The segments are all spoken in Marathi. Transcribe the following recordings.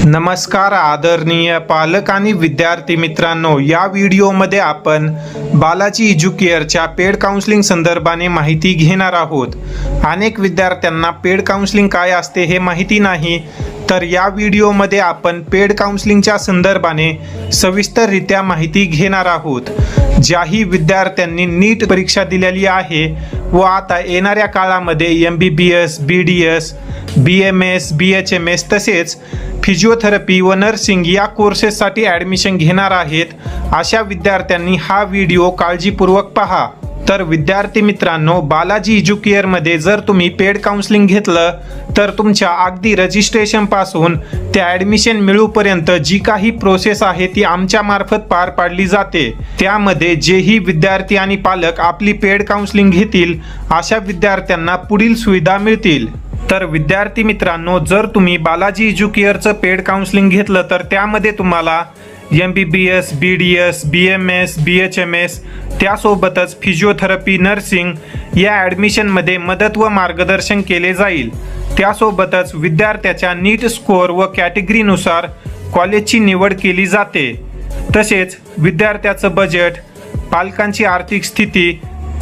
नमस्कार आदरणीय पालक आणि विद्यार्थी मित्रांनो, या व्हिडिओमध्ये आपण बालाजी एज्युकेअरच्या पेड काउन्सिलिंग संदर्भाने माहिती घेणार आहोत। अनेक विद्यार्थ्यांना पेड काउन्सिलिंग काय असते हे माहिती नाही, तर या व्हिडिओमध्ये आपण पेड काउन्सिलिंगच्या संदर्भाने सविस्तररित्या माहिती घेणार आहोत। ज्याही विद्यार्थ्यांनी नीट परीक्षा दिलेली आहे व आता येणाऱ्या काळामध्ये MBBS, BDS, BMS, BHMS तसेच फिजिओथेरपी व नर्सिंग या कोर्सेससाठी ॲडमिशन घेणार आहेत, अशा विद्यार्थ्यांनी हा व्हिडिओ काळजीपूर्वक पहा। तर विद्यार्थी मित्रांनो, बालाजी एज्युकेअरमध्ये जर तुम्ही पेड काउन्सिलिंग घेतलं तर तुमच्या अगदी रजिस्ट्रेशन पासून ते ॲडमिशन मिळूपर्यंत जी काही प्रोसेस आहे ती आमच्या मार्फत पार पाडली जाते। त्यामध्ये जेही विद्यार्थी आणि पालक आपली पेड काउन्सिलिंग घेतील अशा विद्यार्थ्यांना पुढील सुविधा मिळतील। तर विद्यार्थी मित्रांनो, जर तुम्ही बालाजी एज्युकेअरचं पेड काउन्सिलिंग घेतलं तर त्यामध्ये तुम्हाला MBBS, BDS, BMS, BHMS त्यासोबतच फिजिओथेरपी, नर्सिंग या ॲडमिशनमध्ये मदत व मार्गदर्शन केले जाईल। त्यासोबतच विद्यार्थ्याच्या नीट स्कोअर व कॅटेगरीनुसार कॉलेजची निवड केली जाते। तसेच विद्यार्थ्याचं बजेट, पालकांची आर्थिक स्थिती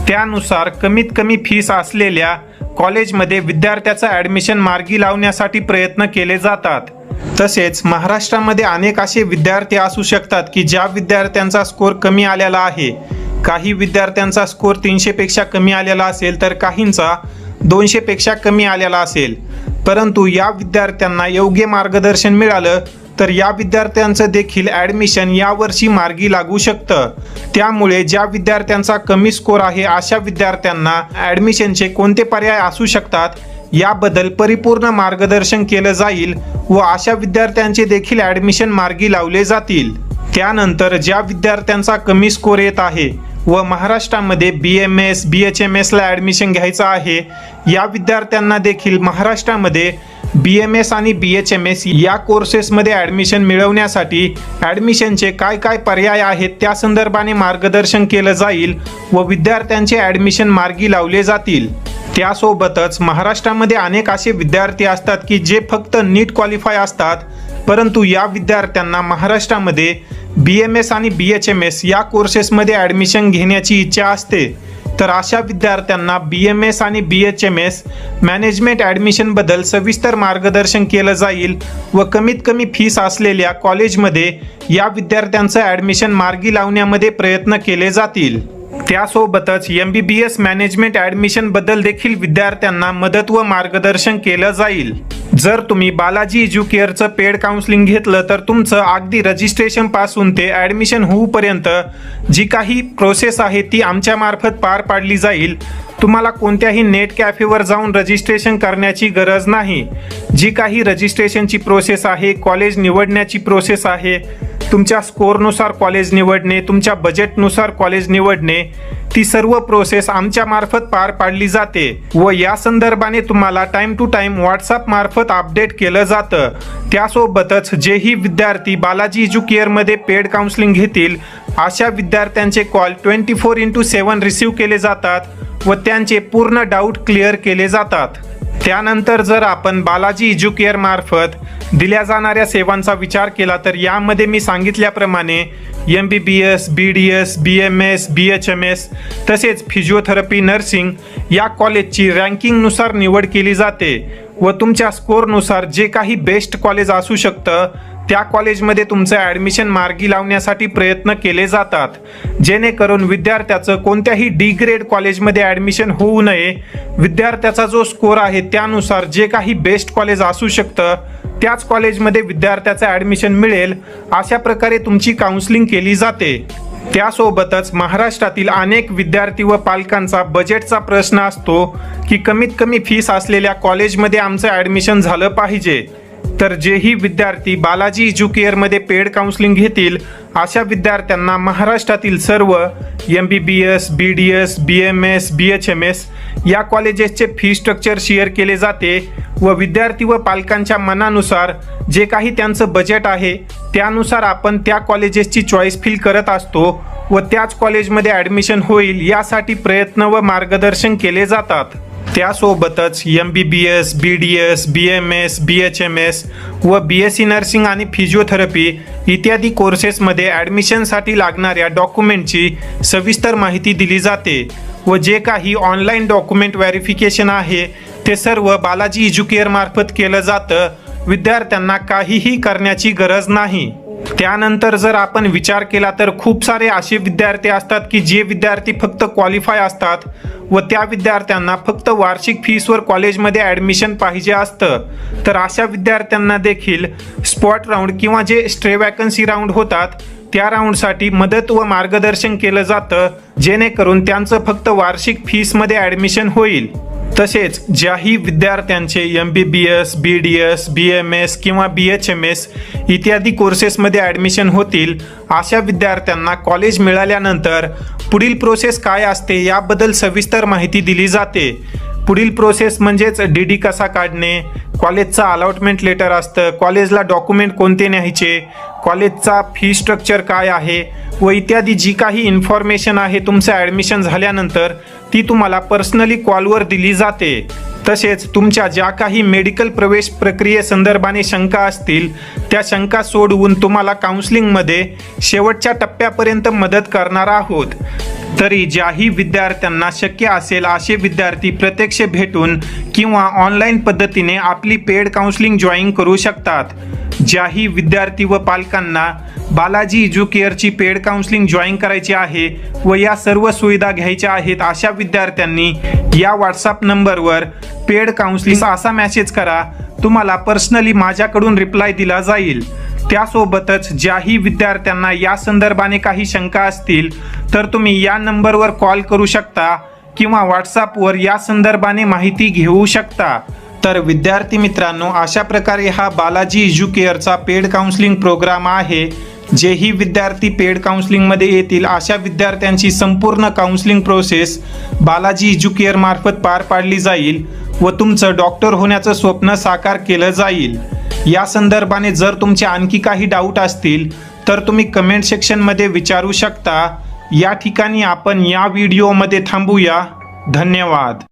त्यानुसार कमीत कमी फीस असलेल्या कॉलेजमध्ये विद्यार्थ्याचं ॲडमिशन मार्गी लावण्यासाठी प्रयत्न केले जातात। तसेच महाराष्ट्रामध्ये अनेक असे विद्यार्थी असू शकतात की ज्या विद्यार्थ्यांचा स्कोअर कमी आलेला आहे। काही विद्यार्थ्यांचा स्कोअर 300 पेक्षा कमी आलेला असेल तर काहींचा 200 पेक्षा कमी आलेला असेल, परंतु या विद्यार्थ्यांना योग्य मार्गदर्शन मिळालं तर या विद्यार्थ्यांचं देखील ॲडमिशन यावर्षी मार्गी लागू शकतं। त्यामुळे ज्या विद्यार्थ्यांचा कमी स्कोअर आहे अशा विद्यार्थ्यांना ॲडमिशनचे कोणते पर्याय असू शकतात याबद्दल परिपूर्ण मार्गदर्शन केलं जाईल व अशा विद्यार्थ्यांचे देखील ॲडमिशन मार्गी लावले जातील। त्यानंतर ज्या विद्यार्थ्यांचा कमी स्कोअर येत आहे व महाराष्ट्रामध्ये BMS, BHMSला ॲडमिशन घ्यायचं आहे, या विद्यार्थ्यांना देखील महाराष्ट्रामध्ये BMS आणि BHMS या कोर्सेसमध्ये ॲडमिशन मिळवण्यासाठी ॲडमिशनचे काय काय पर्याय आहेत त्या संदर्भाने मार्गदर्शन केलं जाईल व विद्यार्थ्यांचे ॲडमिशन मार्गी लावले जातील। त्यासोबतच महाराष्ट्रामध्ये अनेक असे विद्यार्थी असतात की जे फक्त नीट क्वालिफाय असतात, परंतु या विद्यार्थ्यांना महाराष्ट्रामध्ये BMS आणि BHMS या कोर्सेसमध्ये ॲडमिशन घेण्याची इच्छा असते। तर अशा विद्यार्थ्यांना BMS आणि BHMS मॅनेजमेंट ॲडमिशनबद्दल सविस्तर मार्गदर्शन केलं जाईल व कमीत कमी फीस असलेल्या कॉलेजमध्ये या विद्यार्थ्यांचं ॲडमिशन मार्गी लावण्यामध्ये प्रयत्न केले जातील। त्यासोबतच MBBS मॅनेजमेंट ॲडमिशनबद्दल देखील विद्यार्थ्यांना मदत व मार्गदर्शन केलं जाईल। जर तुम्ही बालाजी एज्युकेअरचं पेड काउन्सिलिंग घेतलं तर तुमचं अगदी रजिस्ट्रेशन पासून ते ॲडमिशन होऊपर्यंत जी काही प्रोसेस आहे ती आमच्या मार्फत पार पाडली जाईल। तुम्हाला कोणत्याही नेट कॅफेवर जाऊन रजिस्ट्रेशन करण्याची गरज नाही। जी काही रजिस्ट्रेशनची प्रोसेस आहे, कॉलेज निवडण्याची प्रोसेस आहे, तुमच्या स्कोअरनुसार कॉलेज निवडणे, तुमच्या बजेटनुसार कॉलेज निवडणे, ती सर्व प्रोसेस आमच्या मार्फत पार पाडली जाते व या संदर्भाने तुम्हाला टाइम टू टाइम व्हॉट्सअप मार्फत अपडेट केलं जातं। त्यासोबतच जेही विद्यार्थी बालाजी एज्युकेअरमध्ये पेड काउन्सिलिंग घेतील अशा विद्यार्थ्यांचे कॉल 24/7 रिसीव केले जातात व त्यांचे पूर्ण डाऊट क्लिअर केले जातात। त्यानंतर जर आपण बालाजी एज्युकेअर मार्फत दिल्या जाणाऱ्या सेवांचा विचार केला तर यामध्ये मी सांगितल्याप्रमाणे MBBS, BDS, BMS, BHMS तसेच फिजिओथेरपी, नर्सिंग या कॉलेजची रँकिंगनुसार निवड केली जाते व तुमच्या स्कोअरनुसार जे काही बेस्ट कॉलेज असू शकतं त्या कॉलेजमध्ये तुमचं ॲडमिशन मार्गी लावण्यासाठी प्रयत्न केले जातात, जेणेकरून विद्यार्थ्याचं कोणत्याही D ग्रेड कॉलेजमध्ये ॲडमिशन होऊ नये। विद्यार्थ्याचा जो स्कोअर आहे त्यानुसार जे काही बेस्ट कॉलेज असू शकतं त्याच कॉलेजमध्ये विद्यार्थ्याचं ॲडमिशन मिळेल, अशा प्रकारे तुमची काउन्सिलिंग केली जाते। त्यासोबतच महाराष्ट्रातील अनेक विद्यार्थी व पालकांचा बजेटचा प्रश्न असतो की कमीत कमी फीस असलेल्या कॉलेजमध्ये आमचं ॲडमिशन झालं पाहिजे। तर जेही विद्यार्थी बालाजी एज्युकेअरमध्ये पेड काउन्सिलिंग घेतील अशा विद्यार्थ्यांना महाराष्ट्रातील सर्व MBBS, BDS, BMS, BHMS या कॉलेजेसचे फी स्ट्रक्चर शेअर केले जाते व विद्यार्थी व पालकांच्या मनानुसार जे काही त्यांचं बजेट आहे त्यानुसार आपण त्या कॉलेजेसची चॉईस फिल करत असतो व त्याच कॉलेजमध्ये ॲडमिशन होईल यासाठी प्रयत्न व मार्गदर्शन केले जातात। त्यासोबतच MBBS, BDS, BMS, BHMS व BSc नर्सिंग आणि फिजिओथेरपी इत्यादी कोर्सेसमध्ये ॲडमिशनसाठी लागणाऱ्या डॉक्युमेंटची सविस्तर माहिती दिली जाते व जे काही ऑनलाईन डॉक्युमेंट व्हेरिफिकेशन आहे ते सर्व बालाजी एज्युकेअर मार्फत केलं जातं. विद्यार्थ्यांना काहीही करण्याची गरज नाही. त्यानंतर जर आपण विचार केला तर खूप सारे असे विद्यार्थी असतात की जे विद्यार्थी फक्त क्वालिफाय असतात व त्या विद्यार्थ्यांना फक्त वार्षिक फीसवर कॉलेजमध्ये ॲडमिशन पाहिजे असतं. तर अशा विद्यार्थ्यांना देखील स्पॉट राऊंड किंवा जे स्ट्रे वॅकन्सी राऊंड होतात त्या राऊंडसाठी मदत व मार्गदर्शन केलं जातं, जेणेकरून त्यांचं फक्त वार्षिक फीसमध्ये ॲडमिशन होईल. तसेच ज्याही विद्यार्थ्यांचे MBBS, BDS, BMS किंवा BHMS इत्यादी कोर्सेसमध्ये ॲडमिशन होतील अशा विद्यार्थ्यांना कॉलेज मिळाल्यानंतर पुढील प्रोसेस काय असते याबद्दल सविस्तर माहिती दिली जाते. पुढील प्रोसेस म्हणजेच DD कसा काढणे, कॉलेजचा अलॉटमेंट लेटर असतं, कॉलेजला डॉक्युमेंट कोणते न्यायचे, कॉलेजचा फी स्ट्रक्चर काय आहे व इत्यादी जी काही इन्फॉर्मेशन आहे तुमचं ॲडमिशन झाल्यानंतर ती तुम्हाला पर्सनली कॉलवर दिली जाते. तसेच तुमच्या ज्या काही मेडिकल प्रवेश प्रक्रियेसंदर्भाने शंका असतील त्या शंका सोडवून तुम्हाला काउन्सिलिंगमध्ये शेवटच्या टप्प्यापर्यंत मदत करणार आहोत. तरी ज्याही विद्यार्थ्यांना शक्य असेल असे विद्यार्थी प्रत्यक्ष भेटून किंवा ऑनलाईन पद्धतीने आपली पेड काउन्सिलिंग जॉईन करू शकतात. ज्याही विद्यार्थी व पालकांना बालाजी एज्युकेअरची पेड काउन्सिलिंग जॉईन करायची आहे व या सर्व सुविधा घ्यायच्या आहेत अशा विद्यार्थ्यांनी या व्हॉट्सअप नंबरवर पेड काउन्सिलिंग असा मेसेज करा. तुम्हाला पर्सनली माझ्याकडून रिप्लाय दिला जाईल. त्यासोबतच ज्याही विद्यार्थ्यांना या संदर्भाने काही शंका असतील तर तुम्ही या नंबरवर कॉल करू शकता किंवा व्हॉट्सअपवर या संदर्भाने माहिती घेऊ शकता. तर विद्यार्थी मित्रांनो, अशा प्रकारे हा बालाजी एज्युकेअरचा पेड काउन्सिलिंग प्रोग्राम आहे. जेही विद्यार्थी पेड काउन्सिलिंगमध्ये येतील अशा विद्यार्थ्यांची संपूर्ण काउन्सिलिंग प्रोसेस बालाजी एज्युकेअर मार्फत पार पाडली जाईल व तुमचं डॉक्टर होण्याचं स्वप्न साकार केलं जाईल. या संदर्भाने जर तुमचे आणखी काही डाऊट असतील तर तुम्ही कमेंट सेक्शनमध्ये विचारू शकता. या ठिकाणी आपण या व्हिडिओमध्ये थांबूया. धन्यवाद.